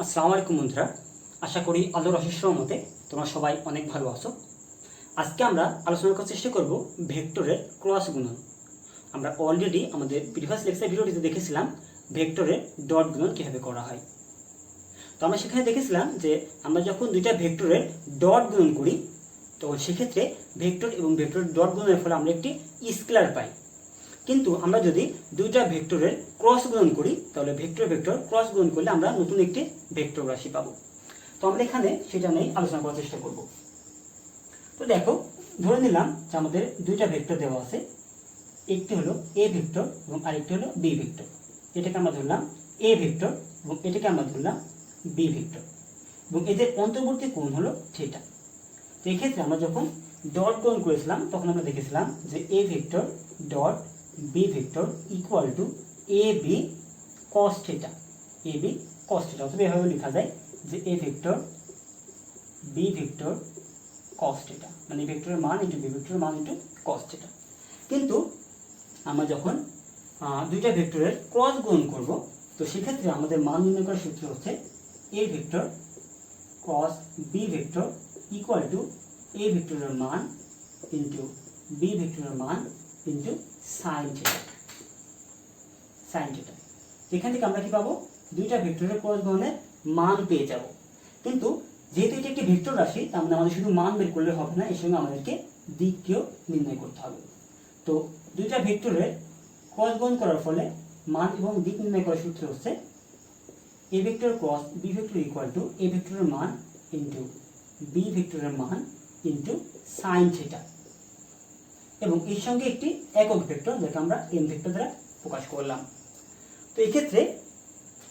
আসসালামু আলাইকুম বন্ধুরা, আশা করি আল্লাহর অশেষ রহমতে তোমরা সবাই অনেক ভালো আছো। আজকে আমরা আলোচনা করার চেষ্টা করব ভেক্টরের ক্রস গুণন। আমরা অলরেডি আমাদের প্রিভিয়াস লেকচার ভিডিওটিতে দেখেছিলাম ভেক্টরের ডট গুণন কীভাবে করা হয়। তো আমরা সেখানে দেখেছিলাম যে আমরা যখন দুইটা ভেক্টরের ডট গুণন করি তখন সেক্ষেত্রে ভেক্টর এবং ভেক্টরের ডট গুণনের ফলে আমরা একটি স্কেলার পাই। কিন্তু আমরা যদি দুইটা ভেক্টরের ক্রস গুণন করি তাহলে ভেক্টর ভেক্টর ক্রস গুণন করলে আমরা নতুন একটি ভেক্টর রাশি পাবো। তো আমরা এখানে সেটা নিয়ে আলোচনা করার চেষ্টা করব। তো দেখো, ধরে নিলাম যে আমাদের দুইটা ভেক্টর দেওয়া আছে, একটি হলো এ ভেক্টর এবং আরেকটি হলো বি ভেক্টর। এটাকে আমরা ধরলাম এ ভেক্টর এবং এটাকে আমরা ধরলাম বি ভেক্টর এবং এদের অন্তর্বর্তী কোণ হলো থিটা। তো এক্ষেত্রে আমরা যখন ডট গুণন করেছিলাম তখন আমরা দেখেছিলাম যে A vector dot B vector equal to A B cos theta. A B cos theta, অথবা এভাবে লেখা যায় যে A vector B vector cos theta, মানে এ ভেক্টরের মান ইন্টু বি ভেক্টরের মান ইন্টু কস থিটা। কিন্তু আমরা যখন দুইটা ভেক্টরের ক্রস গুণন করব তো সেক্ষেত্রে আমাদের মান নির্ণয় করার সূত্র হচ্ছে A vector cross B vector equal to A ভেক্টরের মান ইন্টু বি ভেক্টরের মান into sine theta. Sine theta, এখান থেকে আমরা কি পাবো? দুইটা ভেক্টরের ক্রস গুণনের মান পেয়ে যাব। কিন্তু যেহেতু এটি একটি ভেক্টর রাশি তার মানে আমাদের শুধু মান বের করলে হবে না, এর সঙ্গে আমাদেরকে দিককেও নির্ণয় করতে হবে। তো দুইটা ভেক্টরের ক্রস গুণ করার ফলে মান এবং দিক নির্ণয় করার সূত্র হচ্ছে A vector cross B vector equal to A ভেক্টরের মান ইন্টু বি ভেক্টরের মান ইন্টু সাইন থিটা, এবং এর সঙ্গে একটি একক ভেক্টর যাকে আমরা এম ভেক্টর দ্বারা প্রকাশ করলাম। তো এক্ষেত্রে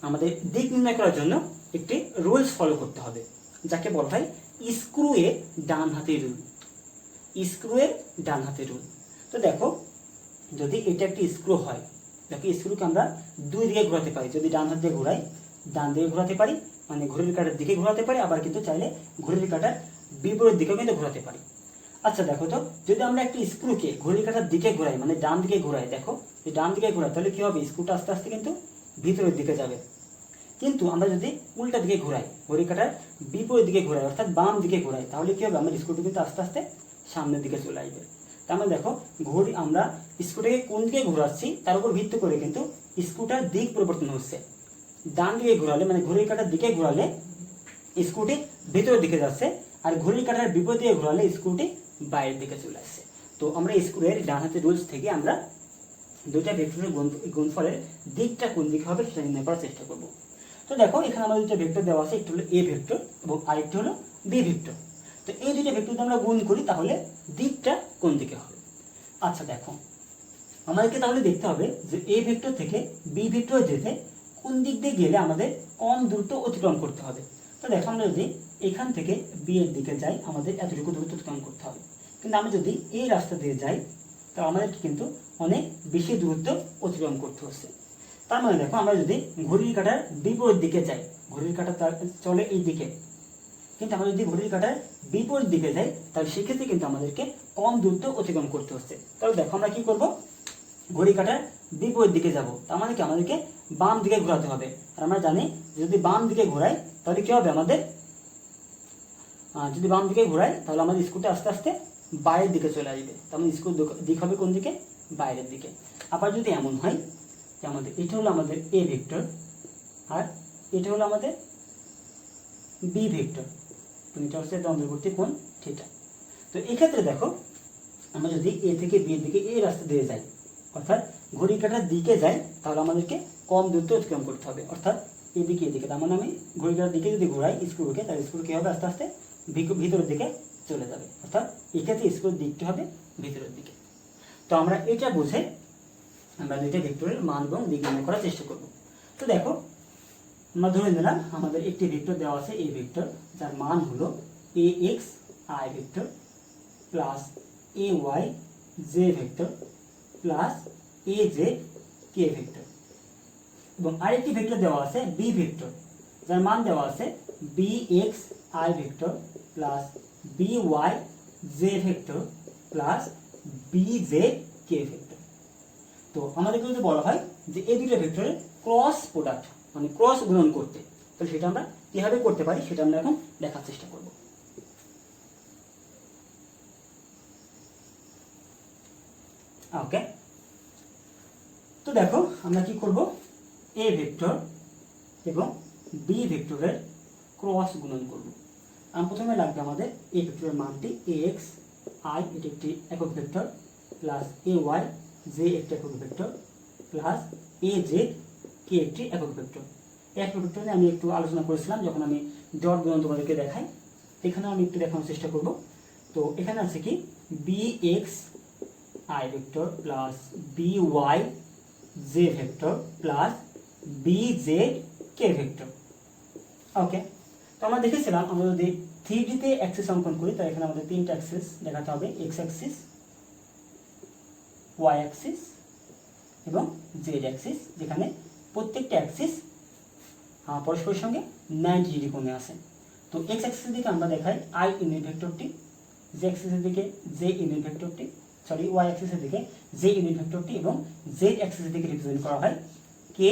আমাদের দিক নির্ণয় করার জন্য একটি রুলস ফলো করতে হবে, যাকে বলা হয় স্ক্রু এর ডান হাতের রুল। স্ক্রু এর ডান হাতের রুল। তো দেখো, যদি এটা একটি স্ক্রু হয়, দেখো স্ক্রুকে আমরা দুই দিকে ঘোরাতে পারি। যদি ডান হাত দিয়ে ঘোরাই, ডান দিকে ঘোরাতে পারি, মানে ঘড়ির কাঁটার দিকে ঘোরাতে পারি, আবার কিন্তু চাইলে ঘড়ির কাঁটার বিপরীত দিকেও কিন্তু ঘোরাতে পারি। আচ্ছা দেখো তো, যদি আমরা একটি স্ক্রুকে ঘড়ির কাঁটার দিকে ঘোরাই, মানে ডান দিকে ঘোরাই, দেখো এই ডান দিকে ঘোরাই, তাহলে কি হবে? স্ক্রুটা আস্তে আস্তে কিন্তু ভিতরের দিকে যাবে। কিন্তু আমরা যদি উল্টা দিকে ঘোরাই, ঘড়ির কাঁটার বিপরীত দিকে ঘোরাই, অর্থাৎ বাম দিকে ঘোরাই, তাহলে কি হবে? আমার স্ক্রুটি কিন্তু আস্তে আস্তে সামনের দিকে চলে আসবে। তার মানে দেখো, আমরা স্ক্রুটাকে কোন দিকে ঘোরাচ্ছি তার উপর ভিত্তি করে কিন্তু স্ক্রুটার দিক পরিবর্তন হচ্ছে। ডান দিকে ঘোরালে, মানে ঘড়ির কাঁটার দিকে ঘোরালে স্ক্রুটি ভেতরের দিকে যাচ্ছে, আর ঘড়ির কাঁটার বিপরীত দিকে ঘোরালে স্ক্রুটি বাইরের দিকে চলে আসছে। তো আমরা স্ক্রুয়ের ডান হাতের রুলস থেকে আমরা দুইটা ভেক্টরের গুণফলের দিকটা কোন দিকে হবে সেটা নির্ণয় করার চেষ্টা করব। তো দেখো, এখানে আমাদের দুটো ভেক্টর দেওয়া আছে, একটি হলো এ ভেক্টর এবং আরেকটি হলো বি ভেক্টর। তো এই দুইটা ভেক্টর যদি আমরা গুণ করি তাহলে দিকটা কোন দিকে হবে? আচ্ছা দেখো, আমাদেরকে তাহলে দেখতে হবে যে এ ভেক্টর থেকে বি ভেক্টর যেতে কোন দিক দিয়ে গেলে আমাদের কম দূরত্ব অতিক্রম করতে হবে। তো দেখো, আমরা যদি এখান থেকে বি এর দিকে যাই আমাদের এতটুকু দূরত্ব অতিক্রম করতে হবে, কিন্তু আমি যদি এই রাস্তা দিয়ে যাই তাহলে আমাদেরকে কিন্তু অনেক বেশি দূরত্ব অতিক্রম করতে হচ্ছে। তার মানে দেখো, আমরা যদি ঘড়ির কাঁটার বিপরীত দিকে যাই, ঘড়ির কাঁটা চলে এই দিকে, কিন্তু আমরা যদি ঘড়ির কাঁটার বিপরীত দিকে যাই তাহলে সেক্ষেত্রে কিন্তু আমাদেরকে কম দূরত্ব অতিক্রম করতে হচ্ছে। তাহলে দেখো, আমরা কি করব? ঘড়ির কাঁটার বিপরীত দিকে যাব, তার মানে কি আমাদেরকে বাম দিকে ঘোরাতে হবে। আর আমরা জানি যদি বাম দিকে ঘোরাই তাহলে কি হবে? আমাদের যদি বাম দিকে ঘোরাই তাহলে আমাদের স্ক্রুটা আস্তে আস্তে বাইরের দিকে চলে আসবে। তার মানে স্ক্রুর দিক হবে কোন দিকে? বাইরের দিকে। আবার যদি এমন হয় যে আমাদের এটা হলো আমাদের এ ভেক্টর আর এটা হলো আমাদের বি ভেক্টর, এটা হচ্ছে অন্তর্বর্তী কোণ থিটা। তো এক্ষেত্রে দেখো, আমরা যদি এ থেকে বি এর দিকে এই রাস্তা দিয়ে যাই, অর্থাৎ ঘড়ির কাঁটার দিকে যাই, তাহলে আমাদেরকে কম দূরত্ব অতিক্রম করতে হবে, অর্থাৎ এদিকে এদিকে। তার মানে আমি ঘড়ির কাঁটার দিকে যদি ঘোরাই স্ক্রুকে, তাহলে স্ক্রু কি হবে? আস্তে আস্তে ভিতরের দিকে চলে যাবে, অর্থাৎ এক্ষেত্রে স্ক্রুর দিকটা হবে ভিতরের দিকে। তো আমরা এটা বুঝে আমরা দুইটা ভেক্টরের মান এবং দিক নির্ণয় করার চেষ্টা করব। তো দেখো, আমরা ধরে নিলাম আমাদের একটি ভেক্টর দেওয়া আছে এই ভেক্টর, যার মান হলো A X I vector plus A Y J vector plus A J K vector, এবং আরেকটি ভেক্টর দেওয়া আছে বি ভেক্টর, যার মান দেওয়া আছে B X I vector plus B Y J vector plus B J K vector. তো আমাদেরকে যদি বলা হয় যে এই দুটো ভেক্টরের ক্রস প্রোডাক্ট, মানে ক্রস গুণন করতে, তাহলে সেটা আমরা কীভাবে করতে পারি সেটা আমরা এখন দেখার চেষ্টা করব। ওকে, তো দেখো আমরা কি করব, এ ভেক্টর এবং বি ভেক্টরের ক্রস গুণন করব। প্রথমে লাগবে আমাদের এ ভেক্টরের মানটি এক্স আই, এটি একটি একক vector, plus A Y J একটি একক ভেক্টর, প্লাস এ জেড কে একটি একক ভেক্টর। একক ভেক্টর নিয়ে আমি একটু আলোচনা করেছিলাম যখন আমি ডট গুণন তোমাদেরকে দেখাই, এখানে আমি একটু দেখানোর চেষ্টা করব। তো এখানে আছে কি B X I vector plus B Y J vector plus B Z K vector. Okay, তো আমরা দেখেছিলাম আমরা যদি 3D-তে অ্যাক্সিস অঙ্কন করি তাহলে এখানে আমাদের তিনটা অ্যাক্সিস দেখাতে হবে, এক্স অ্যাক্সিস, ওয়াই অ্যাক্সিস এবং জেড অ্যাক্সিস, যেখানে প্রত্যেকটা অ্যাক্সিস পরস্পরের সঙ্গে 90 ডিগ্রি কোণে আছে। তো এক্স অ্যাক্সিসের দিকে আমরা দেখাই আই ইউনিট ভেক্টরটি, জে অ্যাক্সিসের দিকে জে ইউনিট ভেক্টরটি, সরি ওয়াই অ্যাক্সিসের দিকে জে ইউনিট ভেক্টরটি এবং জেড অ্যাক্সিসের দিকে রিপ্রেজেন্ট করা হয় কে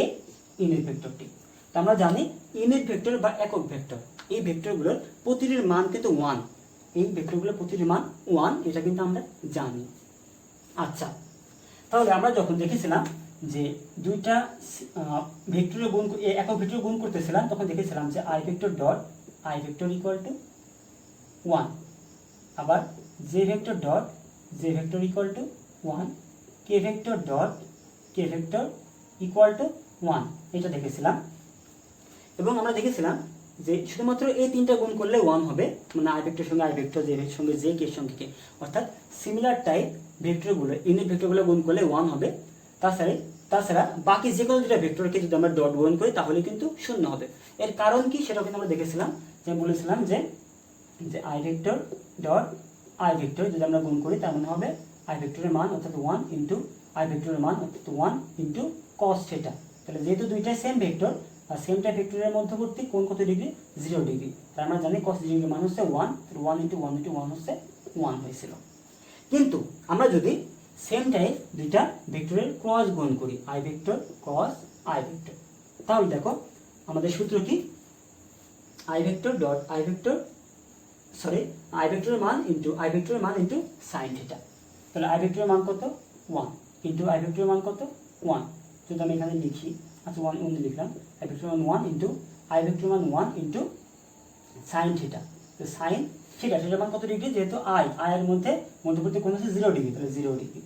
ইউনিট ভেক্টরটি। তো আমরা জানি ইউনিট ভেক্টর বা একক ভেক্টর, এই ভেক্টরগুলোর প্রতিটির মান কিন্তু 1, এই ভেক্টরগুলোর প্রতিটির মান 1, এটা কিন্তু আমরা জানি। আচ্ছা, তাহলে আমরা যখন দেখেছিলাম যে দুইটা ভেক্টরের গুণ, একক ভেক্টর গুণ করতেছিলাম, তখন দেখেছিলাম যে I vector dot I vector equal two 1, আবার J vector dot J vector equal two 1, কে vector dot K vector equal two 1, এটা দেখেছিলাম। এবং আমরা দেখেছিলাম যে শুধুমাত্র এই তিনটা গুণ করলে 1 হবে, মানে আই ভেক্টরের সঙ্গে আই ভেক্টর, জে ভেক্টরের সঙ্গে জে, কে এর সঙ্গে কে, অর্থাৎ সিমিলার টাইপ ভেক্টরগুলো, ইউনিট ভেক্টরগুলো গুণ করলে 1 হবে। তাছাড়া বাকি যে কোনো দুটা ভেক্টরকে যদি আমরা ডট গুণ করি তাহলে কিন্তু 0 হবে। এর কারণ কি সেটাও কিন্তু আমরা দেখেছিলাম, যে বলেছিলাম যে I vector dot I vector যদি আমরা গুণ করি তার মানে হবে আই ভেক্টরের মান অর্থাৎ 1 ইন্টু আই ভেক্টরের মান অর্থাৎ 1 ইন্টু কস থিটা। তাহলে যেহেতু দুইটাই সেম ভেক্টর আর সেম টাইপ ভেক্টরের মধ্যবর্তী কোণ কত ডিগ্রি, 0 ডিগ্রি, তার আমরা জানি cos 0 ডিগ্রি মান হচ্ছে 1, 1 ইন্টু 1 ইন্টু 1 হচ্ছে 1 হয়েছিল। কিন্তু আমরা যদি সেম টাইপ দুইটা ভেক্টরের ক্রস গুণ করি, I vector cross I vector, তাহলে দেখো আমাদের সূত্র কি, I vector dot I vector, sorry I ভেক্টরের মান ইন্টু আই ভেক্টরের মান ইন্টু সাইন থিটা। তাহলে আই ভেক্টরের মান কত 1 ইন্টু আই ভেক্টরের মান কত 1, যদি আমি এখানে লিখি, আচ্ছা 1 অন্য লিখলাম, আই ভেক্টরের মান 1 ইন্টু আই ভেক্টরের মান 1 ইন্টু সাইন থিটা। তো সাইন থিটা সেটার মান কত ডিগ্রি, যেহেতু আই এর মধ্যে মধ্যবর্তী কোণ হচ্ছে 0 ডিগ্রি, তাহলে 0 ডিগ্রি।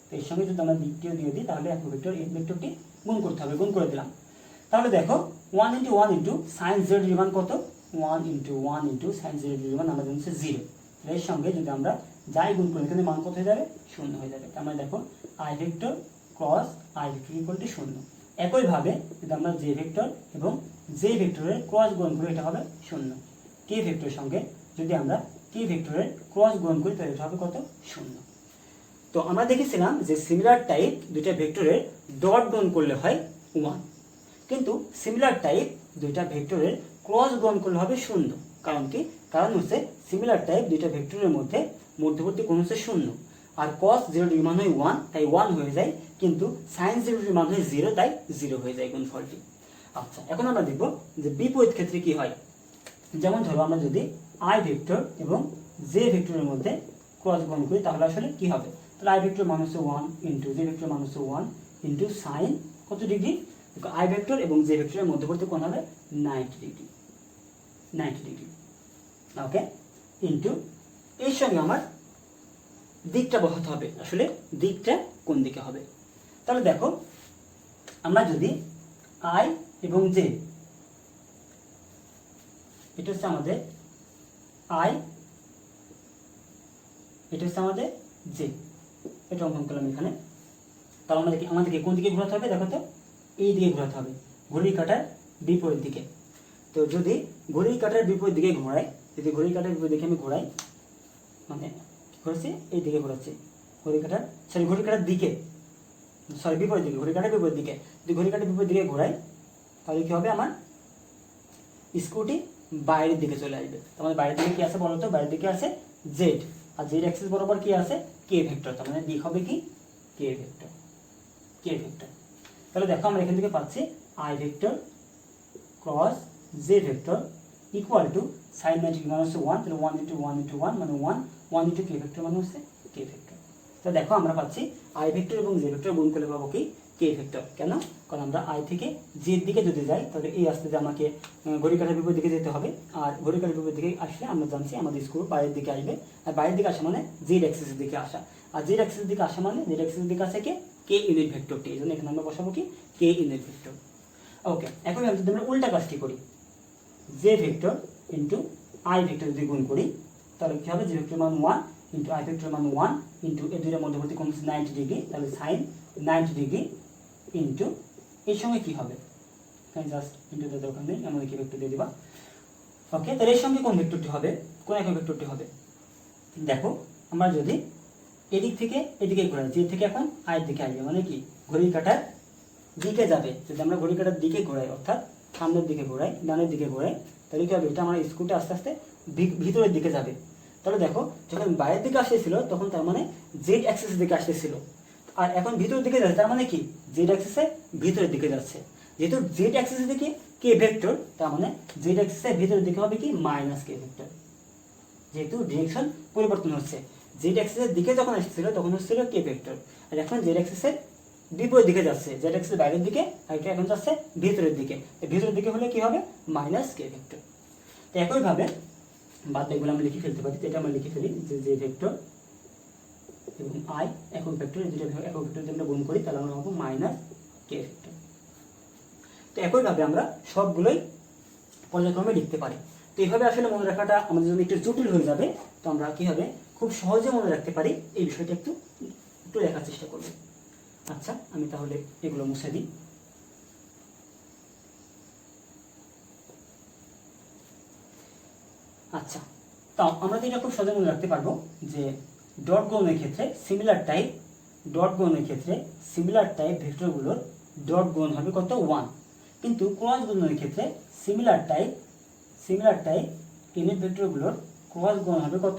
তো এর সঙ্গে যদি আমরা দিকটিও দিয়ে দিই তাহলে এক ভেক্টর এই ভেক্টরটি গুণ করতে হবে, গুণ করে দিলাম। তাহলে দেখো 1 ইন্টু 1 ইন্টু সাইন 0 ডিগ্রি মান কত, 1 ইন্টু 1 ইন্টু সাইন 0 ডিগ্রি মান আমরা জানছি 0। এর সঙ্গে যদি আমরা যাই গুণ করি এখানে মান কত হয়ে যাবে, 0 হয়ে যাবে। তার মানে দেখো I vector cross I vector equal two 0। একইভাবে যদি আমরা জে ভেক্টর এবং জে ভেক্টরের ক্রস গুণ করি এটা হবে 0। কে ভেক্টরের সঙ্গে যদি আমরা কে ভেক্টরের ক্রস গুণ করি তাহলে এটা হবে কত, 0। তো আমরা দেখেছিলাম যে সিমিলার টাইপ দুইটা ভেক্টরের ডট গুণ করলে হয় 1, কিন্তু সিমিলার টাইপ দুইটা ভেক্টরের ক্রস গুণ করলে হবে 0। কারণ কি, কারণ হচ্ছে সিমিলার টাইপ দুইটা ভেক্টরের মধ্যে মধ্যবর্তী কোণ হচ্ছে 0, আর cos 0 ডিগ্রি মান হয় 1, তাই 1 হয়ে যায়, কিন্তু sin 0 ডিগ্রি মান হয় 0, তাই 0 হয়ে যায় গুণফলটি। আচ্ছা, এখন আমরা দেখব যে বিপরীত ক্ষেত্রে কি হয়। যেমন ধরো আমরা যদি আই ভেক্টর এবং জে ভেক্টরের মধ্যে ক্রস গুণ করি তাহলে আসলে কি হবে, তাহলে আই ভেক্টর মান হচ্ছে 1 ইন্টু জে ভেক্টর মান হচ্ছে 1 ইন্টু সাইন কত ডিগ্রি, আই ভেক্টর এবং জে ভেক্টরের মধ্যবর্তী কোণ হবে 90 ডিগ্রি, 90 ডিগ্রি। ওকে, ইন্টু এর সঙ্গে আমার দিকটা বসাতে হবে, আসলে দিকটা কোন দিকে হবে। তাহলে দেখো আমরা যদি আই এবং জে, এটা হচ্ছে আমাদের আই, এটা হচ্ছে আমাদের জে, এটা অঙ্কন করলাম এখানে। তাহলে আমাদেরকে কোন দিকে ঘোরাতে হবে, দেখো তো এই দিকে ঘোরাতে হবে, ঘড়ির কাঁটার বিপরীত দিকে। তো যদি ঘড়ির কাঁটার বিপরীত দিকে ঘোরাই, যদি ঘড়ির কাঁটার বিপরীত দিকে আমি ঘোরাই, মানে ঘুরেছি এই দিকে ঘোরাচ্ছি, ঘড়ির কাঁটার দিকে, সরি বিপরীত দিকে, ঘড়ির কাঁটার বিপরীত দিকে, যদি ঘড়ির কাঁটার বিপরীত দিকে ঘোরাই তাহলে কি হবে, আমার স্ক্রুটি বাইরের দিকে চলে আসবে। আমাদের বাইরের দিকে কি আছে বলো তো, বাইরের দিকে আছে জেড, আর জেড অ্যাক্সিস বরাবর কি আছে, কে ভেক্টর, তার মানে দিক হবে কি কে ভেক্টর, কে ভেক্টর। তাহলে দেখো আমরা এখান থেকে পাচ্ছি I vector cross J vector equal to sine 90 degree মানে হচ্ছে 1, তাহলে 1 ইন্টু 1 ইন্টু 1 মানে 1, 1 ইন্টু কে ভেক্টর মানে হচ্ছে কে ভেক্টর। তো দেখো আমরা পাচ্ছি আই ভেক্টর এবং জে ভেক্টর গুণ করলে পাবো কি কে ভেক্টর। কেন? কারণ আমরা আই থেকে জের দিকে যদি যাই তাহলে এই রাস্তা দিয়ে আমাকে ঘড়ি কাঁটার বিপরীত দিকে যেতে হবে, আর ঘড়ি কাঁটার বিপরীত দিকে আসলে আমরা জানছি আমাদের স্ক্রু বাইরের দিকে আসবে, আর বাইরের দিকে আসা মানে জেড অ্যাক্সিসের দিকে আসা, আর জেড অ্যাক্সিসের দিকে আসা মানে জেড অ্যাক্সিসের দিকে আসে কে ইউনিট ভেক্টরটি, এই জন্য এখানে আমরা বসাবো কি কে ইউনিট ভেক্টর। ওকে, এখন যদি আমরা উল্টা কাজটি করি, J vector into I vector যদি গুণ করি তাহলে কি হবে, জে ভেক্টর মান 1 ইন্টু আই ভেক্টর মান 1 ইন্টু এই দুইটার মধ্যবর্তী কোণ হচ্ছে 90 ডিগ্রি, তাহলে সাইন 90 ডিগ্রি ইন্টু এর সঙ্গে কি হবে, জাস্ট ইন্টু দেওয়ার দরকার নেই, আমাদের কি ভেক্টর দিয়ে দিবা। ওকে, তাহলে এর সঙ্গে কোন ভেক্টরটি হবে, কোন একক ভেক্টরটি হবে। দেখো আমরা যদি এদিক থেকে এদিকে ঘোরাই, যে থেকে এখন আয়ের দিকে আসবে মানে কি ঘড়ির কাঁটার দিকে যাবে, যদি আমরা ঘড়ির কাঁটার দিকে ঘোরাই অর্থাৎ সামনের দিকে ঘোরাই, ডানের দিকে ঘোরাই, তাহলে কি হবে, এটা আমার স্ক্রুটা আস্তে আস্তে ভিতরের দিকে যাবে। তাহলে দেখো যখন বাইরের দিকে আসতেছিল তখন তার মানে জেড অ্যাক্সিসের দিকে আসতেছিল, আর এখন ভিতরের দিকে যাচ্ছে তার মানে কি জেড অ্যাক্সিসের ভিতরের দিকে যাচ্ছে। যেহেতু জেড অ্যাক্সিসের দিকে কে ভেক্টর, তার মানে জেড অ্যাক্সিসের ভিতরের দিকে হবে কি মাইনাস কে ভেক্টর, যেহেতু ডিরেকশন পরিবর্তন হচ্ছে। জেড অ্যাক্সিসের দিকে যখন আসছিল তখন হচ্ছিল কে ভেক্টর, আর এখন জেড অ্যাক্সিসের বিপরীত দিকে যাচ্ছে, জেড অ্যাক্সিস বাইরের দিকে আর এটা এখন যাচ্ছে ভিতরের দিকে, ভিতরের দিকে হলে কি হবে মাইনাস কে ভেক্টর। তো একইভাবে বাদ এগুলো আমরা লিখে ফেলতে পারি, এটা আমরা লিখে ফেলি যে জে ভেক্টর এবং আই একক ভেক্টর, এই দুটো একক ভেক্টর যদি আমরা গুণ করি তাহলে আমরা পাবো মাইনাস কে ভেক্টর। তো একইভাবে আমরা সবগুলোই পর্যায়ক্রমে লিখতে পারি। তো এইভাবে আসলে মনে রাখাটা আমাদের জন্য একটু জটিল হয়ে যাবে, তো আমরা কি হবে খুব সহজে মনে রাখতে পারি এই বিষয়টা একটু একটু লেখার চেষ্টা করব। আচ্ছা, আমি তাহলে এগুলো মুছে দিই। আচ্ছা, তাও আমরা তো এটা খুব সহজে মনে রাখতে পারবো যে ডট গুণনের ক্ষেত্রে সিমিলার টাইপ ভেক্টরগুলোর ডট গুণ হবে কত 1, কিন্তু ক্রস গুণনের ক্ষেত্রে সিমিলার টাইপ ইউনিট ভেক্টরগুলোর ক্রস গুণ হবে কত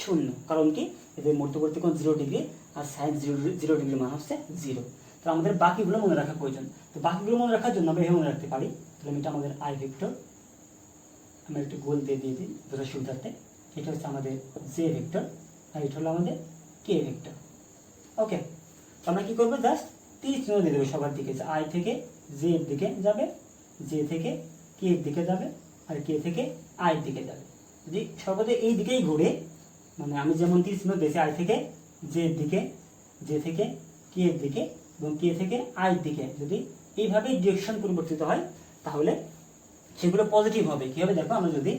0। কারণ কি এদের মধ্যবর্তী কোণ 0 ডিগ্রি আর সাইন 0 ডিগ্রি মান হচ্ছে 0। তো আমাদের বাকিগুলো মনে রাখা প্রয়োজন। তো বাকিগুলো মনে রাখার জন্য আমরা এভাবে মনে রাখতে পারি, তাহলে এটা আমাদের আই ভেক্টর, আমরা একটু গোল দিয়ে দিই ধরে সুবিধার্থে, এটা হচ্ছে আমাদের জে ভেক্টর আর এটা হলো আমাদের কে ভেক্টর। ওকে, তো আমরা কি করবো, জাস্ট তীর চিহ্ন দিয়ে দেবো সবার দিকে, যে আই থেকে জে এর দিকে যাবে, জে থেকে কে এর দিকে যাবে, আর কে থেকে আই এর দিকে যাবে। যদি সর্বদা এই দিকেই ঘুরে, মানে আমি যেমন তীর চিহ্ন দিয়েছি আই থেকে জে এর দিকে, জে থেকে কে এর দিকে এবং কে থেকে আই এর দিকে, যদি এইভাবেই ডিরেকশন পরিবর্তিত হয় তাহলে সেগুলো পজিটিভ হবে। কি হবে দেখো, আমরা যদি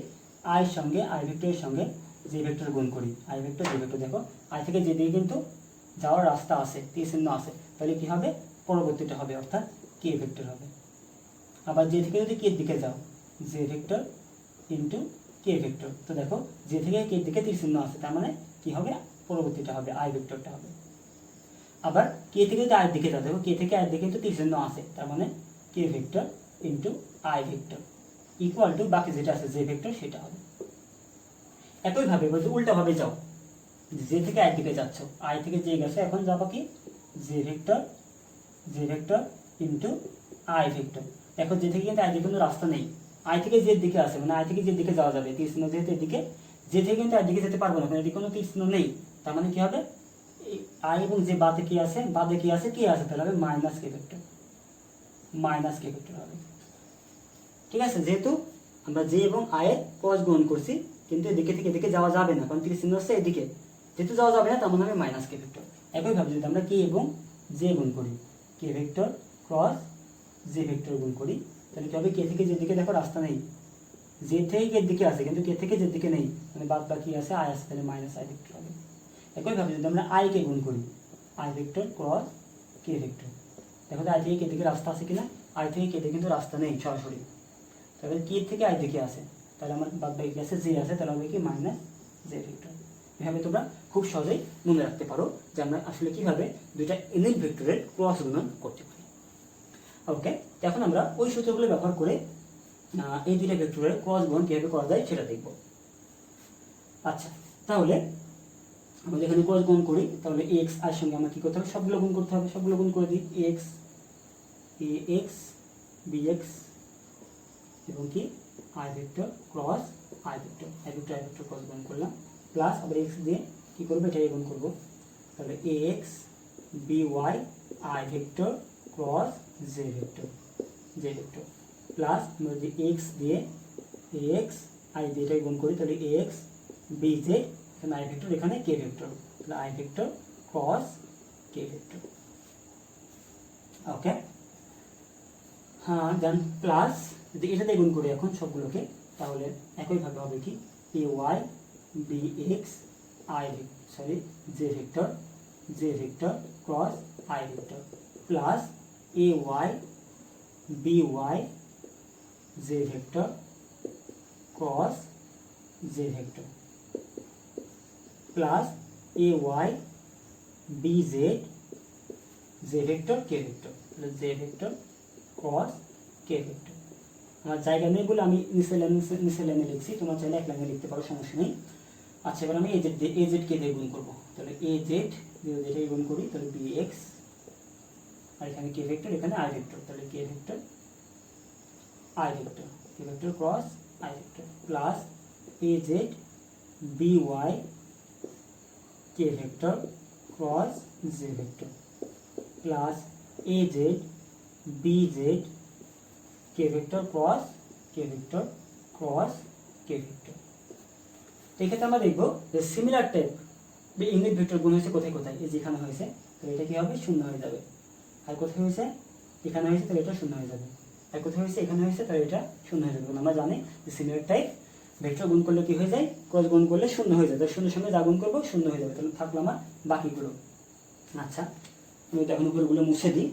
আই সঙ্গে আই ভেক্টরের সঙ্গে জে ভেক্টর গুণ করি, আই ভেক্টর জে ভেক্টর, দেখো আই থেকে জে দিকে কিন্তু যাওয়ার রাস্তা আছে, তীর চিহ্ন আছে, তাহলে কি হবে পরবর্তীটা হবে অর্থাৎ কে ভেক্টর হবে। আবার জে থেকে যদি কে দিকে যাও, J vector into k vector, তো দেখো জে থেকে কে দিকে তীর চিহ্ন আছে, তার মানে কি হবে পরবর্তীটা হবে আই ভেক্টরটা হবে। আবার কে থেকে যদি আয়ের দিকে যাও, দেখো কে থেকে আয়ের দিকে কিন্তু তীর চিহ্ন আছে, তার মানে K vector into I vector equal to বাকি যেটা আছে জে ভেক্টর সেটা হবে। একইভাবে যদি উল্টাভাবে যাও, জে থেকে আই দিকে যাচ্ছ, আই থেকে জে গেছে, এখন যাবো কি J vector into I vector. এখন জে থেকে কিন্তু আই দিকে কোনো রাস্তা নেই, আই থেকে জের দিকে আছে, মানে আই থেকে জের দিকে যাওয়া যাবে, তীর চিহ্ন যেহেতু এদিকে, জে থেকে কিন্তু আই দিকে যেতে পারবো না, কারণ এদিকে কোনো তীর চিহ্ন নেই, তার মানে কি হবে আই এবং যে বাদে কি আছে, কে আছে, তাহলে হবে মাইনাস কে ভেক্টর হবে। ঠিক আছে, যেহেতু আমরা জে এবং আয়ের ক্রস গুণ করছি, কিন্তু এদিকে থেকে এদিকে যাওয়া যাবে না, কারণ তীর চিহ্ন হচ্ছে এদিকে, যেহেতু যাওয়া যাবে না তার মানে হবে মাইনাস কে ভেক্টর। একইভাবে যদি আমরা কে এবং জে গুণ করি, কে ভেক্টর ক্রস জে ভেক্টর গুণ করি, তাহলে কি হবে কে থেকে যে দিকে দেখো রাস্তা নেই, জে থেকে কে দিকে আছে কিন্তু কে থেকে যে দিকে নেই, মানে বাদ বাকি আছে আই আছে, তাহলে মাইনাস আই ভেক্টর হবে। একইভাবে যদি আমরা আই কে গুণ করি, I vector cross K vector, দেখো আই থেকে কে দিকে রাস্তা আছে কিনা, আই থেকে কে দিকে কিন্তু রাস্তা নেই সরাসরি, তাহলে কে থেকে আই দিকে আছে, তাহলে আমার বাদ বাকি আছে জে আছে, তাহলে হবে কি মাইনাস জে ভেক্টর। এভাবে তোমরা খুব সহজেই মনে রাখতে পারো যে আমরা আসলে কিভাবে দুইটা ইউনিট ভেক্টরের ক্রস গুণন করতে পারি। ওকে, এখন আমরা ওই সূত্রগুলো ব্যবহার করে এই দুইটা ভেক্টরের ক্রস গুণ কিভাবে করা যায় সেটা দেখব। আচ্ছা, তাহলে আমরা এখানে ক্রস গুণ করি, তাহলে এক্স আর সঙ্গে আমরা কি করতে হবে, সবগুলো গুণ করতে হবে, সবগুলো গুণ করে দিই, এক্স বি এক্স এবং কি I vector cross I vector, I vector cross গুণ করলাম, প্লাস আবার এক্স দিয়ে কী করবো, এটাই গুণ করবো। তাহলে A X B Y I vector cross J vector plus আমরা যদি এক্স দিয়ে এ এক্স আই দিয়ে এটাই গুণ করি, তাহলে এ এক্স বি জেড, এখানে আই ভেক্টর, এখানে কে ভেক্টর, তাহলে I vector cross K vector. Okay, হ্যাঁ, দেন প্লাস যদি এটাতে গুণ করি এখন সবগুলোকে, তাহলে একইভাবে হবে কি A Y B X I J vector cross I vector plus A Y B Y J vector cross J vector plus A Y B Z J vector K vector, J vector cross K vector. আমার জায়গা নেই বলে আমি নিচে লাইনে লিখছি, তোমার চাইলে এক লাইনে লিখতে পারো, সমস্যা নেই। আচ্ছা, এবার আমি এ জেড কে দিয়ে গুণ করবো, তাহলে এ জেড দিয়ে গুণ করি, তাহলে বি এক্স আর এখানে কে ভেক্টর, এখানে আই ভেক্টর, তাহলে K vector cross I vector plus A Z B Y K vector cross J vector plus A Z B Z K vector cross K vector এক্ষেত্রে আমরা দেখবো যে similar type unit vector গুণ হয়েছে কোথায় কোথায়, এই যেখানে হয়েছে, তাহলে এটা কি হবে, শূন্য হয়ে যাবে। আর কোথায় হয়েছে, এখানে হয়েছে, তাহলে এটা শূন্য হয়ে যাবে। আর কোথায় হয়েছে, এখানে হয়েছে, তাহলে এটা শূন্য হয়ে যাবে। আমরা জানি যে সিমিলার টাইপ ভেক্টর গুণ করলে কি হয়ে যায়, ক্রস গুণ করলে শূন্য হয়ে যায়, তাহলে শূন্যের সঙ্গে যা গুণ করবো শূন্য হয়ে যাবে। তাহলে থাকলো আমার বাকিগুলো। আচ্ছা, আমি এটা এখন উপরগুলো মুছে দিই,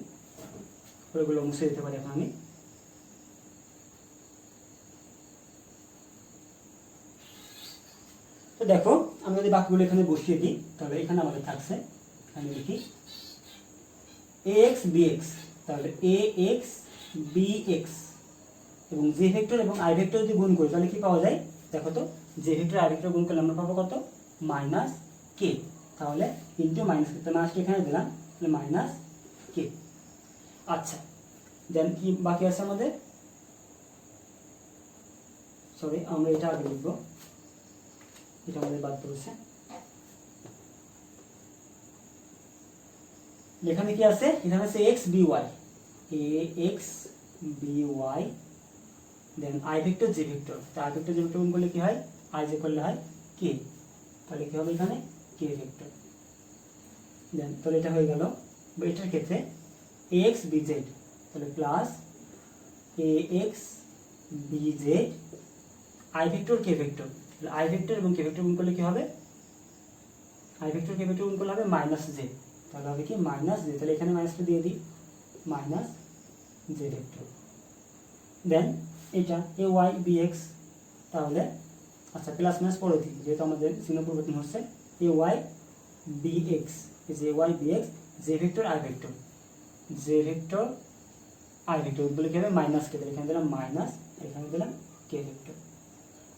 উপরগুলো মুছে দিতে পারি এখন আমি। তো দেখো, আমি যদি বাকিগুলো এখানে বসিয়ে দিই, তাহলে এখানে আমাদের থাকছে, এখানে লিখি এ এক্স বি এক্স, তাহলে এ এক্স বি এক্স এবং জে ভেক্টর এবং আই ভেক্টর যদি গুণ করি তাহলে কি পাওয়া যায়, দেখো তো, জে ভেক্টর আই ভেক্টর গুণ করলে আমরা পাবো কত, মাইনাস কে, তাহলে ইন্টু মাইনাস কে, মাইনাসটা এখানে দিলাম, তাহলে মাইনাস কে। আচ্ছা, দেন কি বাকি আছে আমাদের, সরি আমরা এটা আগে লিখবো, এটা আমাদের বাদ পড়েছে। এখানে কি আছে, এখানে আছে X B Y, A X B Y, then I vector J vector, তো আই ভেক্টর জে ভেক্টর গুণ করলে কি হয়, আই জে করলে হয় কে, তাহলে কি হবে এখানে কে ভেক্টর। দেন তাহলে এটা হয়ে গেল। এটার ক্ষেত্রে এ এক্স বি জেড, তাহলে plus A X B Z I vector K vector, তাহলে আই ভেক্টর এবং কে ভেক্টর গুণ করলে কি হবে, আই ভেক্টর কে ভেক্টর গুণ করলে হবে মাইনাস জে, তাহলে হবে কি মাইনাস জে, তাহলে এখানে মাইনাসটা দিয়ে দিই, মাইনাস জে ভেক্টর। দেন এটা এ ওয়াই বি এক্স, তাহলে আচ্ছা প্লাস মাইনাস পরে দিই, যেহেতু আমাদের চিহ্ন পরিবর্তন হচ্ছে, A Y B X, A Y B X J vector I vector, J vector I vector বলে কি হবে, মাইনাস কে, তাহলে এখানে দিলাম মাইনাস, এখানে দিলাম কে ভেক্টর।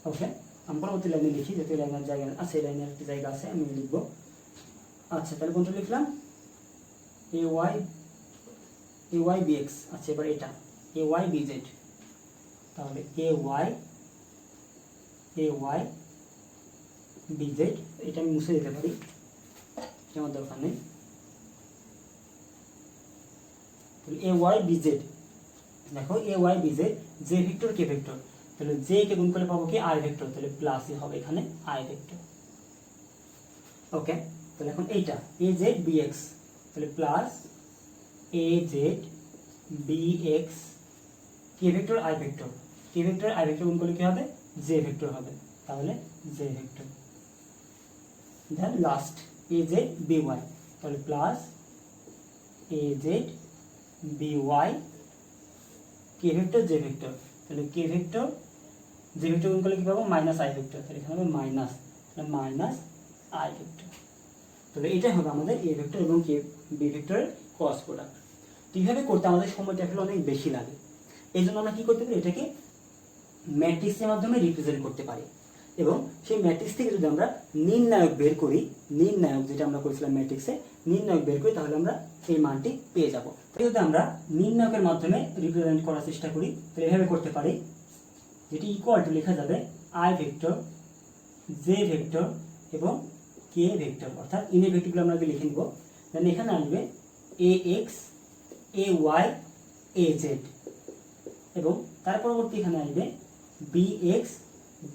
ওকে, আমি পরবর্তী লাইনে লিখি, যেহেতু লাইনের জায়গা আছে, এই লাইনের একটি জায়গা আছে, আমি লিখবো। আচ্ছা, তাহলে কোনটা লিখলাম, এ ওয়াই বি এক্স। আচ্ছা, এবার এটা এ ওয়াই বি জেড, তাহলে এ ওয়াই বি জেড, এটা আমি মুছে দিতে পারি, এটা আমার দরকার নেই। এ ওয়াই বি জেড, দেখো A Y B Z J vector K vector, তাহলে জে কে গুণ করলে পাবো কি আই ভেক্টর, তাহলে প্লাসই হবে এখানে আই ভেক্টর। ওকে, তাহলে এখন এইটা এ জেড বি এক্স, তাহলে plus A Z B X K vector I vector, K vector I vector গুণ করলে কি হবে, জে ভেক্টর হবে, তাহলে J vector. Then last A Z B Y, তাহলে plus A Z B Y K vector J vector, তাহলে K vector J vector গুণ করলে কি পাবো, মাইনাস আই ভেক্টর, তাহলে এখানে হবে মাইনাস, তাহলে মাইনাস আই ভেক্টর। তাহলে এটাই হবে আমাদের এ ভেক্টর এবং কে বি ভেক্টরের ক্রস প্রোডাক্ট। এইভাবে করতে আমাদের সময়টা আসলে অনেক বেশি লাগে, এই জন্য আমরা কি করতে পারি, এটাকে ম্যাট্রিক্সের মাধ্যমে রিপ্রেজেন্ট করতে পারি, এবং সেই ম্যাট্রিক্স থেকে যদি আমরা নির্ণায়ক বের করি, নির্ণায়ক যেটা আমরা করেছিলাম ম্যাট্রিক্সে, নির্ণায়ক বের করি, তাহলে আমরা এই মানটি পেয়ে যাব। যদি আমরা নির্ণায়কের মাধ্যমে রিপ্রেজেন্ট করার চেষ্টা করি, তাহলে এভাবে করতে পারি, যেটি ইকুয়াল টু লেখা যাবে আই ভেক্টর, জে ভেক্টর এবং কে ভেক্টর, অর্থাৎ ইন এর ভেক্টরগুলো আমরা আগে লিখে নিব। দেন এখানে আসবে A X, A Y, A Z এবং তার পরবর্তী এখানে আসবে B X,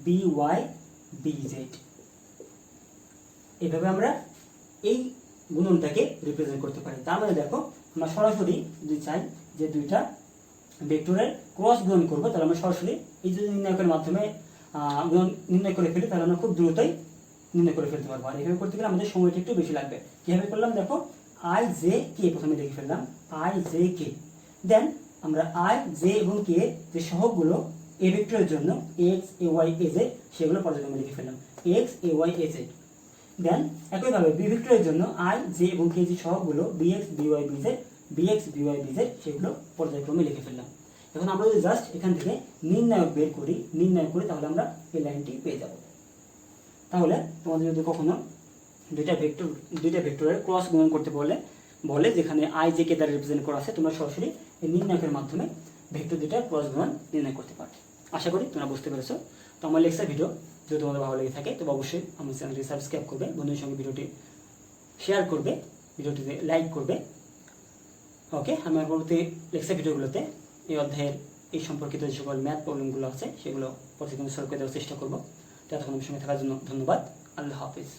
B Y, B Z. এইভাবে আমরা এই গুণনটাকে রিপ্রেজেন্ট করতে পারি। তার মানে দেখো আমরা সরাসরি যদি চাই যে দুইটা ভেক্টরের ক্রস গুণন করবো, তাহলে আমরা সরাসরি এই যদি নির্ণয়কের মাধ্যমে গুণন নির্ণয় করে ফেলি, তাহলে আমরা খুব দ্রুতই নির্ণয় করে ফেলতে পারবো। আর এইভাবে করতে গেলে আমাদের সময়টা একটু বেশি লাগবে। কীভাবে করলাম দেখো, আই জে কে প্রথমে দেখে ফেললাম, আই জে কে। দেন আমরা আই জে এবং কে যে সহগগুলো এ ভেক্টরের জন্য X, A Y, A Z, সেগুলো পর্যায়ক্রমে লিখে ফেললাম, X, A Y, A Z. Then একইভাবে বি ভেক্টরের জন্য আই জে এবং কে যে সহগগুলো B X, B Y, B Z, B X, B Y, B Z, সেগুলো পর্যায়ক্রমে লিখে ফেললাম। এখন আমরা যদি জাস্ট এখান থেকে নির্ণায়ক বের করি, নির্ণয় করি, তাহলে আমরা এই লাইনটি পেয়ে যাব। তাহলে তোমাদের যদি কখনো দুইটা ভেক্টরের ক্রস গুণন করতে বলে যেখানে আই জে কে দ্বারা রিপ্রেজেন্ট করা আছে, তোমরা সরাসরি এই নির্ণায়কের মাধ্যমে ভেক্টর দুইটার ক্রস গুণন নির্ণয় করতে পারো। আশা করি তোমরা বুঝতে পেরেছো। তো আমার লেকচার ভিডিও যদি তোমাদের ভালো লেগে থাকে তবে অবশ্যই আমার চ্যানেলটি সাবস্ক্রাইব করবে, বন্ধুদের সঙ্গে ভিডিওটি শেয়ার করবে, ভিডিওটিতে লাইক করবে। ওকে, আমি পরবর্তী লেকচার ভিডিওগুলোতে এই অধ্যায়ের এই সম্পর্কিত যে সকল ম্যাথ প্রবলেমগুলো আছে সেগুলো পর্যবেক্ষণ সলভ করে দেওয়ার চেষ্টা করবো। ততক্ষণ আমার সঙ্গে থাকার জন্য ধন্যবাদ। আল্লাহ হাফিজ।